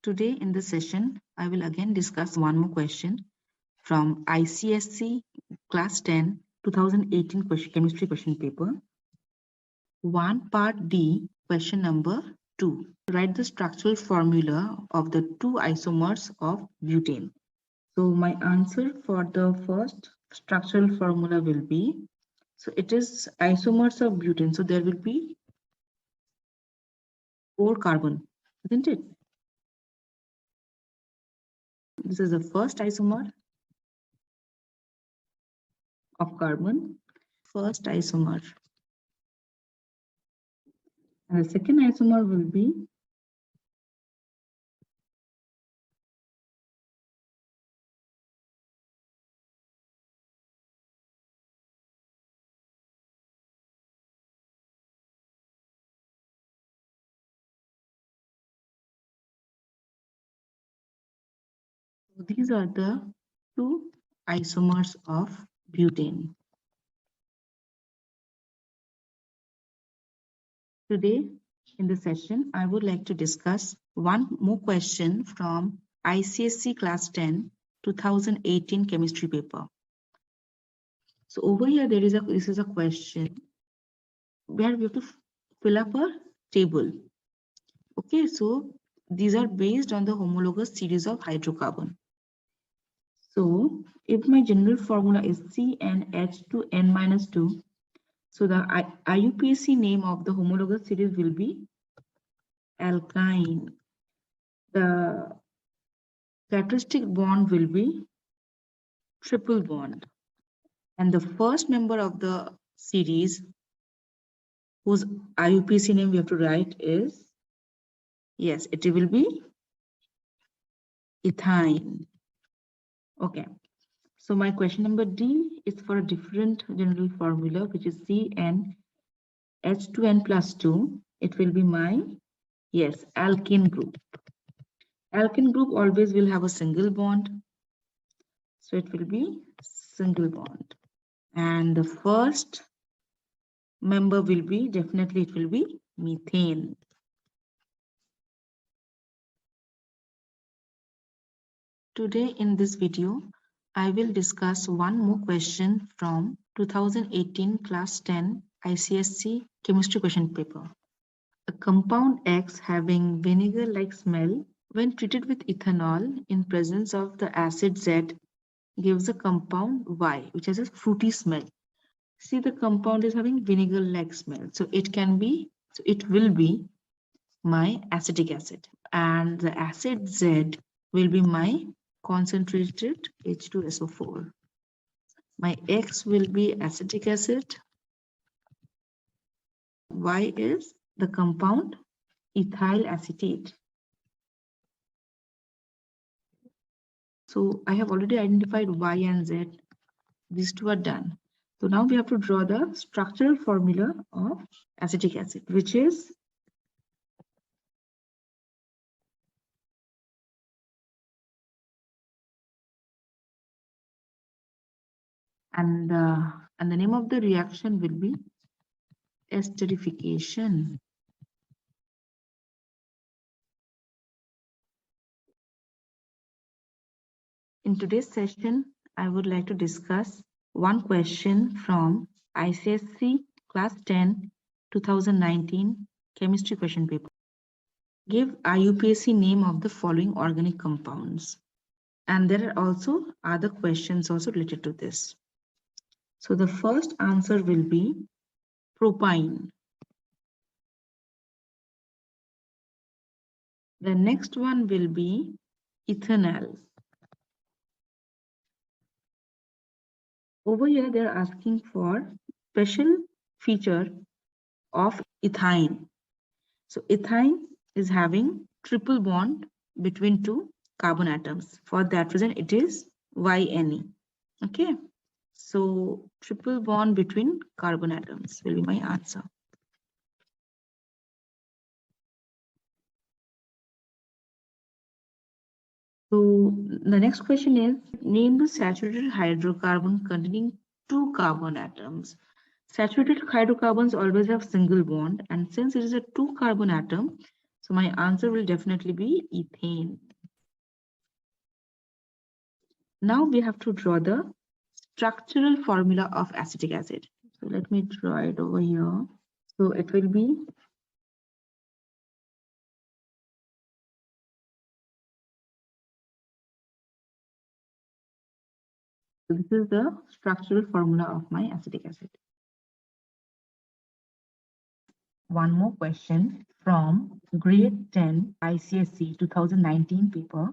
Today in this session, I will again discuss one more question from ICSE Class 10 2018 chemistry question paper. 1 part D, question number 2. Write the structural formula of the two isomers of butane. So my answer for the first structural formula will be, so it is isomers of butane. So there will be 4 carbon, isn't it? This is the first isomer of carbon, first isomer. And the second isomer will be these are the two isomers of butane. Today in the session, I would like to discuss one more question from ICSE Class 10 2018 chemistry paper. So over here, this is a question where we have to fill up a table. Okay, so these are based on the homologous series of hydrocarbon. So if my general formula is CnH2n-2, so the IUPAC name of the homologous series will be alkyne. The characteristic bond will be triple bond. And the first member of the series whose IUPAC name we have to write is, yes, it will be ethyne. Okay. So my question number D is for a different general formula, which is CnH2n+2. It will be my, yes, alkene group. Alkene group always will have a single bond. So it will be single bond. And the first member will be, definitely it will be methane. Today in this video, I will discuss one more question from 2018 Class 10 ICSE Chemistry question paper. A compound X having vinegar-like smell when treated with ethanol in presence of the acid Z gives a compound Y, which has a fruity smell. See, the compound is having vinegar-like smell. So it will be my acetic acid. And the acid Z will be my concentrated H2SO4. My X will be acetic acid. Y is the compound ethyl acetate. So I have already identified Y and Z. These two are done. So now we have to draw the structural formula of acetic acid, which is and the name of the reaction will be esterification. In today's session, I would like to discuss one question from ICSE Class 10 2019 Chemistry question paper. Give IUPAC name of the following organic compounds. And there are also other questions also related to this. So the first answer will be propyne. The next one will be ethanol. Over here, they're asking for special feature of ethyne. So ethyne is having triple bond between two carbon atoms. For that reason, it is YNE. Okay. So triple bond between carbon atoms will be my answer. So the next question is, name the saturated hydrocarbon containing two carbon atoms. Saturated hydrocarbons always have single bond, and since it is a two carbon atom, So my answer will definitely be ethane. Now we have to draw the structural formula of acetic acid. So let me draw it over here. So it will be so this is the structural formula of my acetic acid. One more question from grade 10 ICSE 2019 paper.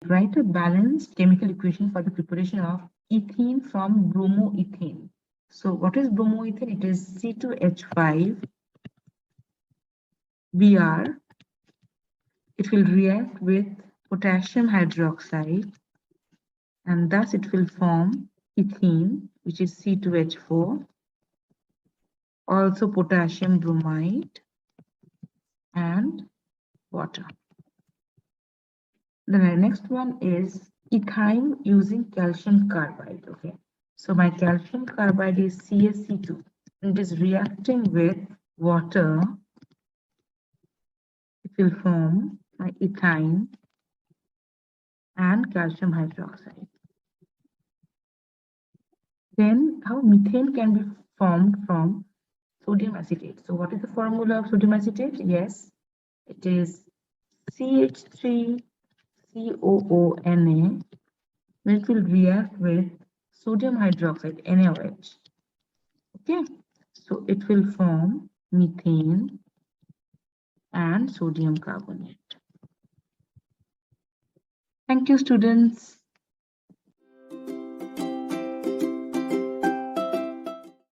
Write a balanced chemical equation for the preparation of ethene from bromoethane. So what is bromoethane? It is C2H5 Br. It will react with potassium hydroxide and thus it will form ethene, which is C2H4, also potassium bromide and water. The next one is ethyne using calcium carbide. Okay, so my calcium carbide is CaC2. It is reacting with water. It will form my ethyne and calcium hydroxide. Then how methane can be formed from sodium acetate. So what is the formula of sodium acetate? Yes, it is CH3COONA, which will react with sodium hydroxide, NaOH. Okay, so it will form methane and sodium carbonate. Thank you, students.